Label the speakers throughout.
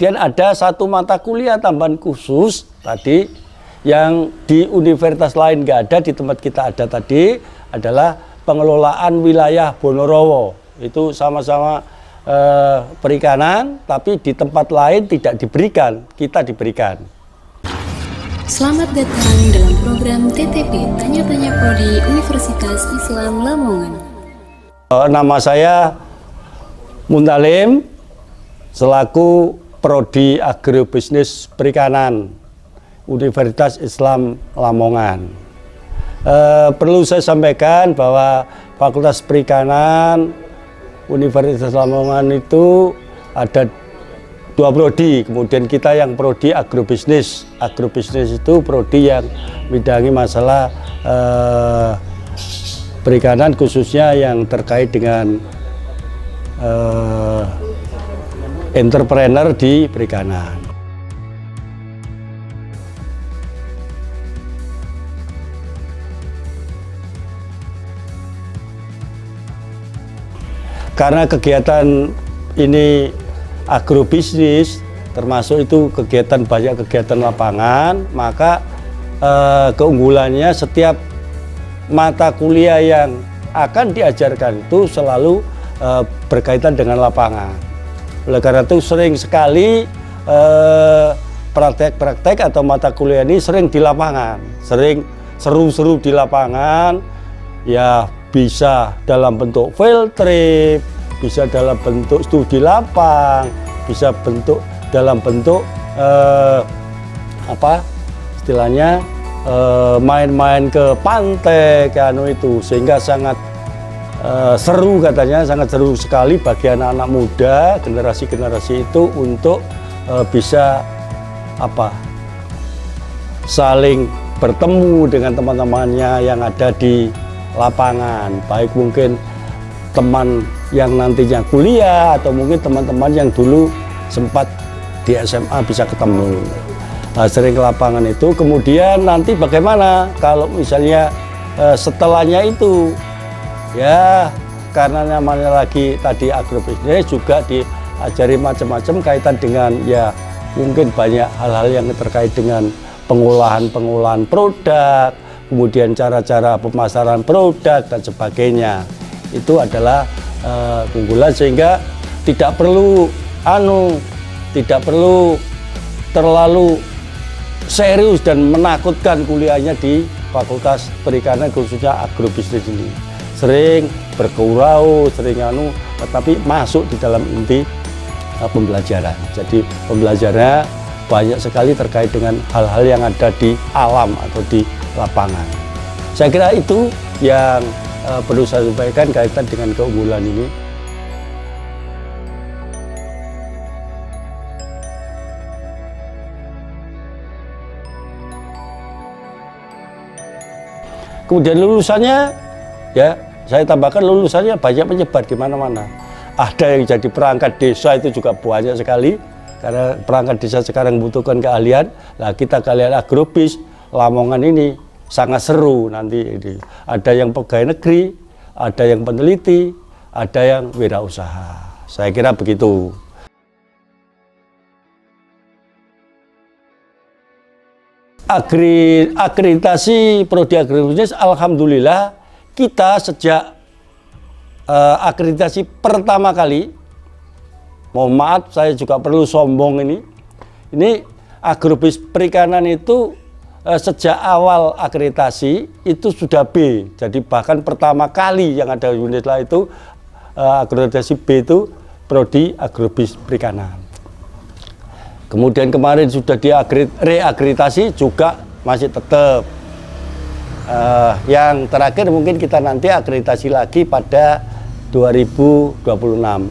Speaker 1: Kemudian ada satu mata kuliah tambahan khusus tadi yang di universitas lain nggak ada, di tempat kita ada tadi, adalah pengelolaan wilayah Bonorowo. Itu sama-sama perikanan, tapi di tempat lain tidak diberikan, kita diberikan.
Speaker 2: Selamat datang dalam program TTP Tanya-Tanya Prodi Universitas Islam Lamongan.
Speaker 1: Nama saya Muntalim, selaku Prodi Agrobisnis Perikanan Universitas Islam Lamongan. Perlu saya sampaikan bahwa Fakultas Perikanan Universitas Lamongan itu ada 2 prodi, kemudian kita yang prodi agrobisnis. Agrobisnis itu prodi yang bidangi masalah perikanan, khususnya yang terkait dengan entrepreneur di perikanan. Karena kegiatan ini agrobisnis, termasuk itu banyak kegiatan lapangan, maka keunggulannya setiap mata kuliah yang akan diajarkan itu selalu berkaitan dengan lapangan. Oleh karena itu sering sekali praktek-praktek atau mata kuliah ini sering di lapangan, sering seru-seru di lapangan, ya bisa dalam bentuk field trip, bisa dalam bentuk studi lapang, bisa dalam bentuk istilahnya main-main ke pantai, itu sehingga sangat seru, katanya sangat seru sekali bagi anak-anak muda, generasi-generasi itu untuk bisa saling bertemu dengan teman-temannya yang ada di lapangan, baik mungkin teman yang nantinya kuliah atau mungkin teman-teman yang dulu sempat di SMA bisa ketemu. Sering ke lapangan itu. Kemudian nanti bagaimana kalau misalnya setelahnya itu, ya karena namanya lagi tadi agrobisnis, juga diajari macam-macam kaitan dengan ya mungkin banyak hal-hal yang terkait dengan pengolahan produk, kemudian cara-cara pemasaran produk dan sebagainya. Itu adalah keunggulan, sehingga tidak perlu terlalu serius dan menakutkan kuliahnya di Fakultas Perikanan, khususnya agrobisnis ini. Sering bergurau, tetapi masuk di dalam inti pembelajaran. Jadi pembelajarannya banyak sekali terkait dengan hal-hal yang ada di alam atau di lapangan. Saya kira itu yang perlu saya sampaikan kaitan dengan keunggulan ini. Kemudian lulusannya, ya saya tambahkan lulusannya banyak menyebar di mana-mana. Ada yang jadi perangkat desa, itu juga banyak sekali, karena perangkat desa sekarang membutuhkan keahlian. Nah, kita keahlian agrobis Lamongan ini sangat seru nanti. Ada yang pegawai negeri, ada yang peneliti, ada yang wirausaha. Saya kira begitu. Akreditasi prodi agrobisnis, alhamdulillah kita sejak akreditasi pertama kali, mohon maaf saya juga perlu sombong ini agrobis perikanan itu sejak awal akreditasi itu sudah B. Jadi bahkan pertama kali yang ada unit lah itu akreditasi B itu prodi agrobis perikanan. Kemudian kemarin sudah reakreditasi juga masih tetap. Yang terakhir mungkin kita nanti akreditasi lagi pada 2026.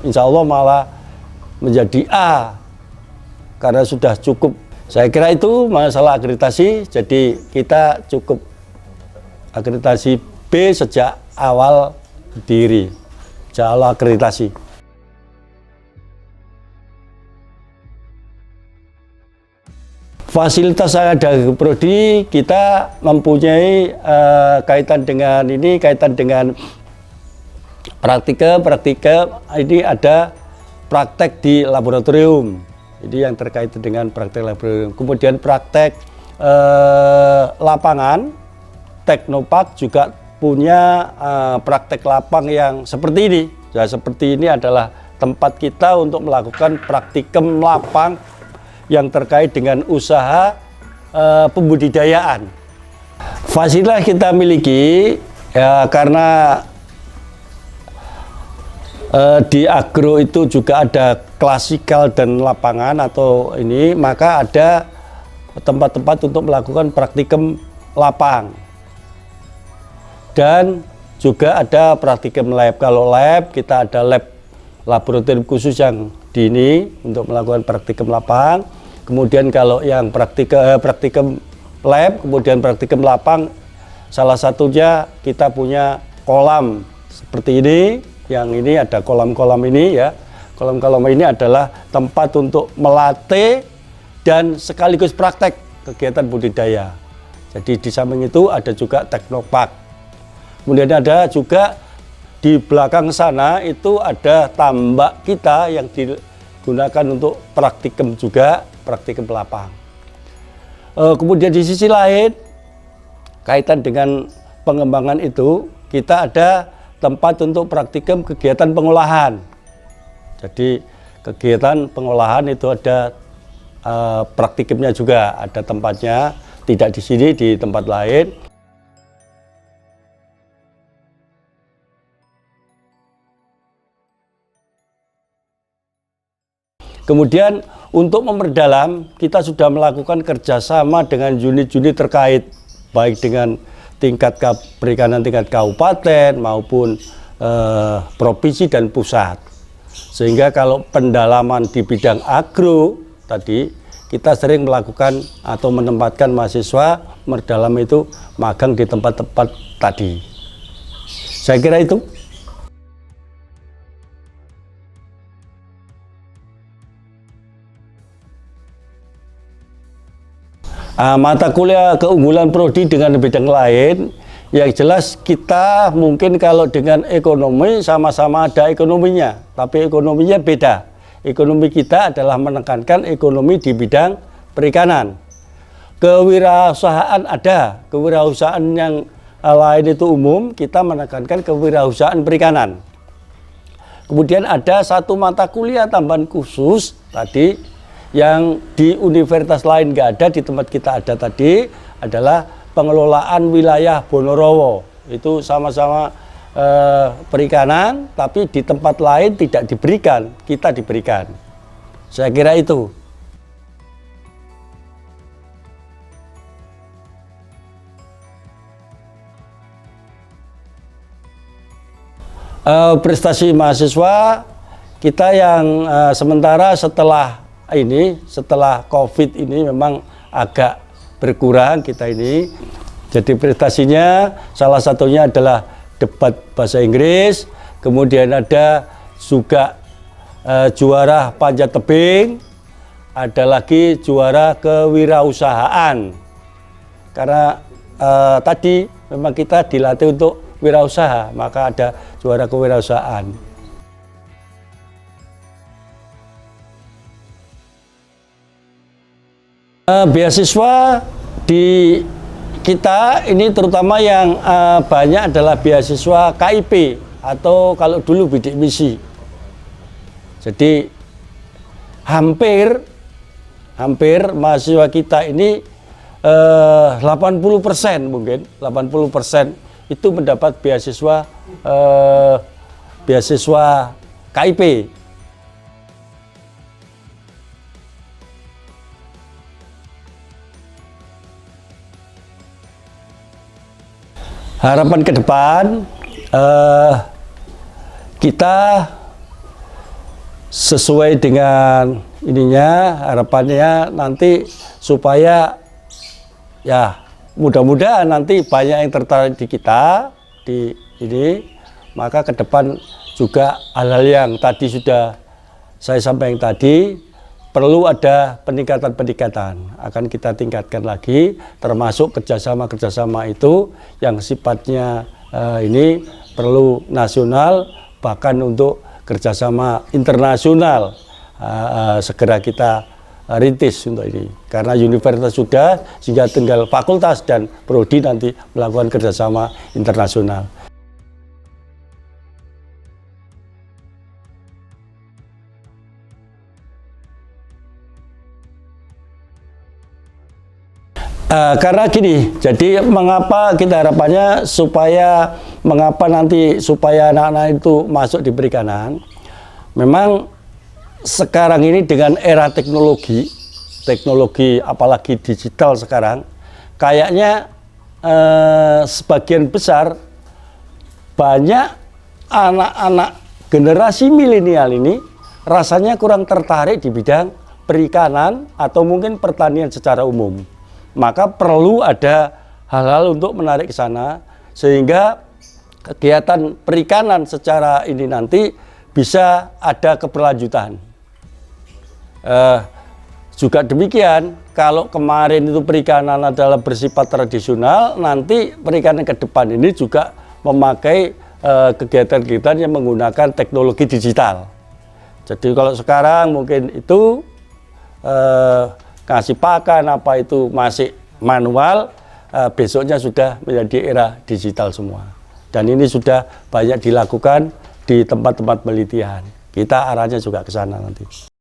Speaker 1: Insya Allah malah menjadi A, karena sudah cukup. Saya kira itu masalah akreditasi, jadi kita cukup akreditasi B sejak awal berdiri, sejak awal akreditasi. Fasilitas yang ada di prodi kita mempunyai kaitan dengan praktikum. Ini ada praktek di laboratorium, Ini yang terkait dengan praktek laboratorium. Kemudian praktek lapangan, Teknopark juga punya praktek lapang yang seperti ini. Ya, seperti ini adalah tempat kita untuk melakukan praktikum lapang yang terkait dengan usaha pembudidayaan. Fasilitas kita miliki ya, karena di agro itu juga ada klasikal dan lapangan atau ini, maka ada tempat-tempat untuk melakukan praktikum lapang dan juga ada praktikum lab. Kalau lab, kita ada lab laboratorium khusus yang di ini untuk melakukan praktikum lapang. Kemudian kalau yang praktikum lab, kemudian praktikum lapang, salah satunya kita punya kolam seperti ini. Yang ini ada kolam-kolam ini ya. Kolam-kolam ini adalah tempat untuk melatih dan sekaligus praktek kegiatan budidaya. Jadi di samping itu ada juga Teknopark. Kemudian ada juga di belakang sana itu ada tambak kita yang digunakan untuk praktikum juga, praktikum lapang. Kemudian di sisi lain, kaitan dengan pengembangan itu, kita ada tempat untuk praktikum kegiatan pengolahan. Jadi kegiatan pengolahan itu ada praktikumnya juga, ada tempatnya, tidak di sini, di tempat lain. Kemudian untuk memperdalam, kita sudah melakukan kerjasama dengan unit-unit terkait, baik dengan tingkat perikanan tingkat kabupaten maupun provinsi dan pusat. Sehingga kalau pendalaman di bidang agro tadi, kita sering melakukan atau menempatkan mahasiswa mendalam itu magang di tempat-tempat tadi. Saya kira itu. Mata kuliah keunggulan prodi dengan bidang lain, yang jelas kita mungkin kalau dengan ekonomi sama-sama ada ekonominya, tapi ekonominya beda. Ekonomi kita adalah menekankan ekonomi di bidang perikanan. Kewirausahaan ada, kewirausahaan yang lain itu umum, kita menekankan kewirausahaan perikanan. Kemudian ada satu mata kuliah tambahan khusus tadi, yang di universitas lain nggak ada, di tempat kita ada tadi, adalah pengelolaan wilayah Bonorowo. Itu sama-sama perikanan, tapi di tempat lain tidak diberikan, kita diberikan. Saya kira itu. Prestasi mahasiswa kita yang sementara setelah COVID ini memang agak berkurang kita ini. Jadi prestasinya salah satunya adalah debat bahasa Inggris, kemudian ada juga juara panjat tebing, ada lagi juara kewirausahaan. Karena tadi memang kita dilatih untuk wirausaha, maka ada juara kewirausahaan. Beasiswa di kita ini terutama yang banyak adalah beasiswa KIP atau kalau dulu bidik misi. Jadi hampir mahasiswa kita ini 80% mungkin 80% itu mendapat beasiswa KIP. Harapan ke depan, kita sesuai dengan ininya, harapannya nanti supaya ya mudah-mudahan nanti banyak yang tertarik di kita di ini, maka ke depan juga hal-hal yang tadi sudah saya sampaikan tadi, perlu ada peningkatan-peningkatan, akan kita tingkatkan lagi, termasuk kerjasama-kerjasama itu yang sifatnya ini perlu nasional, bahkan untuk kerjasama internasional segera kita rintis untuk ini. Karena universitas sudah, sehingga tinggal fakultas dan prodi nanti melakukan kerjasama internasional. Karena gini, jadi mengapa kita harapannya supaya supaya anak-anak itu masuk di perikanan. Memang sekarang ini dengan era teknologi apalagi digital sekarang, kayaknya sebagian besar banyak anak-anak generasi milenial ini rasanya kurang tertarik di bidang perikanan atau mungkin pertanian secara umum. Maka perlu ada hal-hal untuk menarik ke sana sehingga kegiatan perikanan secara ini nanti bisa ada keberlanjutan. Juga demikian, kalau kemarin itu perikanan adalah bersifat tradisional, nanti perikanan ke depan ini juga memakai kegiatan-kegiatan yang menggunakan teknologi digital. Jadi kalau sekarang mungkin itu kasih pakan apa itu masih manual, besoknya sudah menjadi era digital semua. Dan ini sudah banyak dilakukan di tempat-tempat penelitian. Kita arahnya juga ke sana nanti.